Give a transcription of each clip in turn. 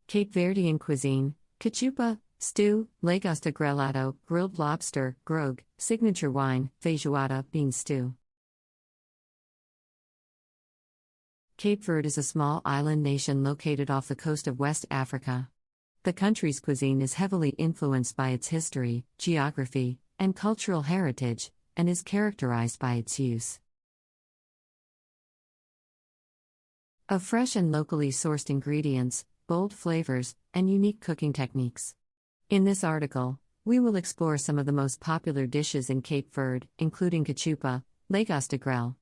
Cape Verdean Cuisine, Cachupa, Stew, Lagosta grelhado, Grilled Lobster, Grogue, Signature Wine, Feijoada, Bean Stew. Cape Verde is a small island nation located off the coast of West Africa. The country's cuisine is heavily influenced by its history, geography, and cultural heritage, and is characterized by its use of fresh and locally sourced ingredients, bold flavors, and unique cooking techniques. In this article, we will explore some of the most popular dishes in Cape Verde, including Cachupa, Lagosta grelhado.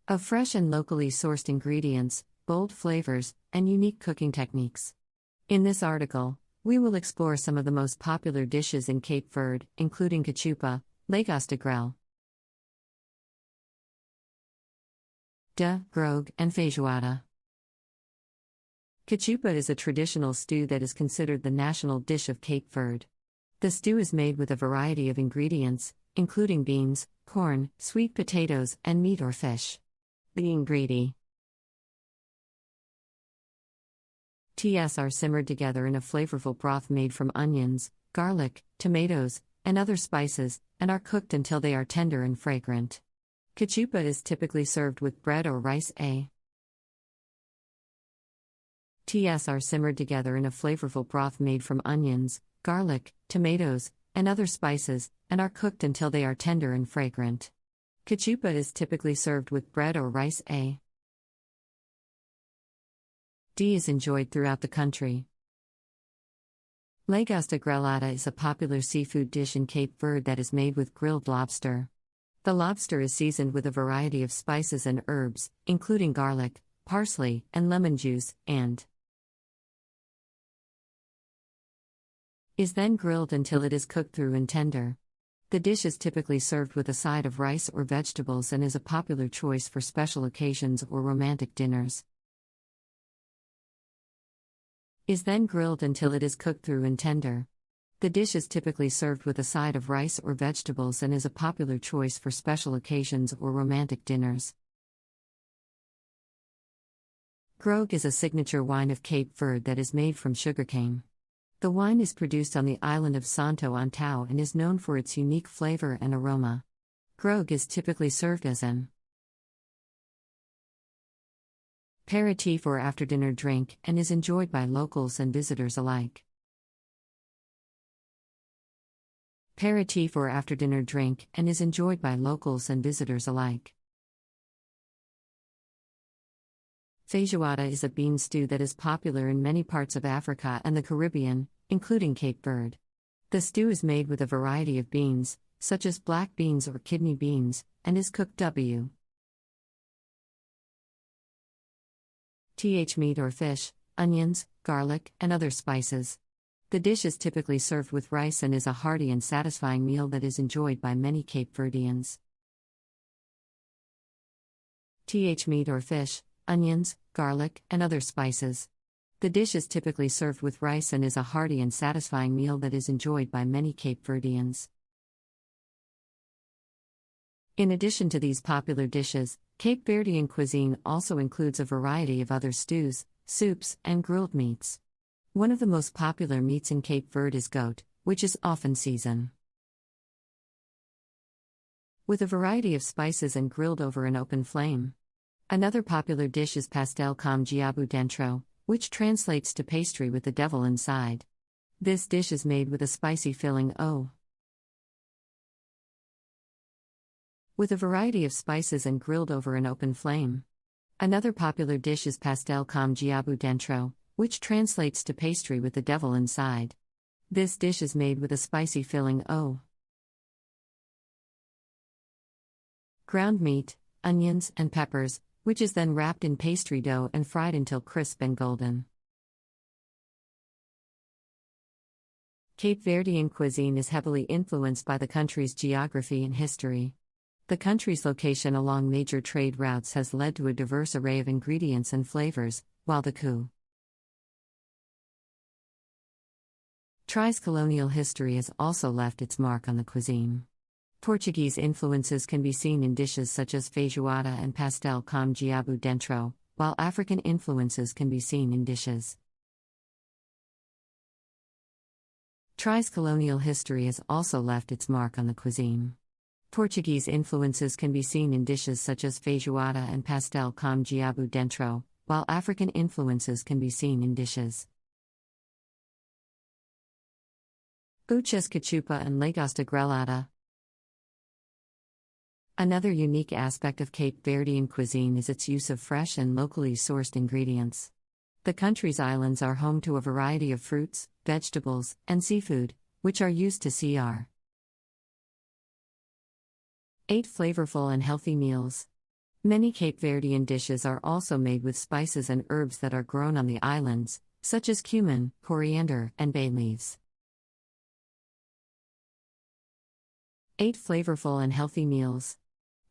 Of fresh and locally sourced ingredients, bold flavors, and unique cooking techniques. In this article, we will explore some of the most popular dishes in Cape Verde, including Cachupa, Lagosta grelhado, Grogue, and Feijoada. Cachupa is a traditional stew that is considered the national dish of Cape Verde. The stew is made with a variety of ingredients, including beans, corn, sweet potatoes, and meat or fish. The ingredients are simmered together in a flavorful broth made from onions, garlic, tomatoes, and other spices, and are cooked until they are tender and fragrant. Cachupa is typically served with bread or rice. Are simmered together in a flavorful broth made from onions, garlic, tomatoes, and other spices, and are cooked until they are tender and fragrant. Cachupa is typically served with bread or rice. Is enjoyed throughout the country. Lagosta grelhado is a popular seafood dish in Cape Verde that is made with grilled lobster. The lobster is seasoned with a variety of spices and herbs, including garlic, parsley, and lemon juice, and is then grilled until it is cooked through and tender. The dish is typically served with a side of rice or vegetables and is a popular choice for special occasions or romantic dinners. Is then grilled until it is cooked through and tender. The dish is typically served with a side of rice or vegetables and is a popular choice for special occasions or romantic dinners. Grogue is a signature wine of Cape Verde that is made from sugarcane. The wine is produced on the island of Santo Antão and is known for its unique flavor and aroma. Grogue is typically served as an aperitif or after-dinner drink and is enjoyed by locals and visitors alike. Aperitif or after-dinner drink and is enjoyed by locals and visitors alike. Feijoada is a bean stew that is popular in many parts of Africa and the Caribbean, including Cape Verde. The stew is made with a variety of beans, such as black beans or kidney beans, and is cooked meat or fish, onions, garlic, and other spices. The dish is typically served with rice and is a hearty and satisfying meal that is enjoyed by many Cape Verdeans. Meat or fish, onions, garlic, and other spices. The dish is typically served with rice and is a hearty and satisfying meal that is enjoyed by many Cape Verdeans. In addition to these popular dishes, Cape Verdean cuisine also includes a variety of other stews, soups, and grilled meats. One of the most popular meats in Cape Verde is goat, which is often seasoned with a variety of spices and grilled over an open flame. Another popular dish is pastel com diabo dentro, which translates to pastry with the devil inside. This dish is made with a spicy filling with a variety of spices and grilled over an open flame. Another popular dish is pastel com diabo dentro, which translates to pastry with the devil inside. This dish is made with a spicy filling ground meat, onions, and peppers, which is then wrapped in pastry dough and fried until crisp and golden. Cape Verdean cuisine is heavily influenced by the country's geography and history. The country's location along major trade routes has led to a diverse array of ingredients and flavors, while the country's colonial history has also left its mark on the cuisine. Portuguese influences can be seen in dishes such as feijoada and pastel com diabo dentro, while African influences can be seen in dishes. Tri's colonial history has also left its mark on the cuisine. Portuguese influences can be seen in dishes such as feijoada and pastel com quiabo dentro, while African influences can be seen in dishes such as Cachupa and Lagosta grelhado. Another unique aspect of Cape Verdean cuisine is its use of fresh and locally sourced ingredients. The country's islands are home to a variety of fruits, vegetables, and seafood, which are used to cr. 8 flavorful and healthy meals. Many Cape Verdean dishes are also made with spices and herbs that are grown on the islands, such as cumin, coriander, and bay leaves. 8 flavorful and healthy meals.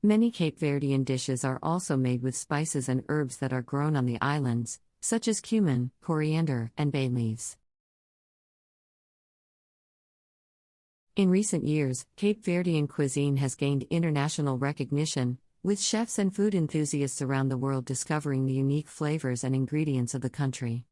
Many Cape Verdean dishes are also made with spices and herbs that are grown on the islands, such as cumin, coriander, and bay leaves. In recent years, Cape Verdean cuisine has gained international recognition, with chefs and food enthusiasts around the world discovering the unique flavors and ingredients of the country.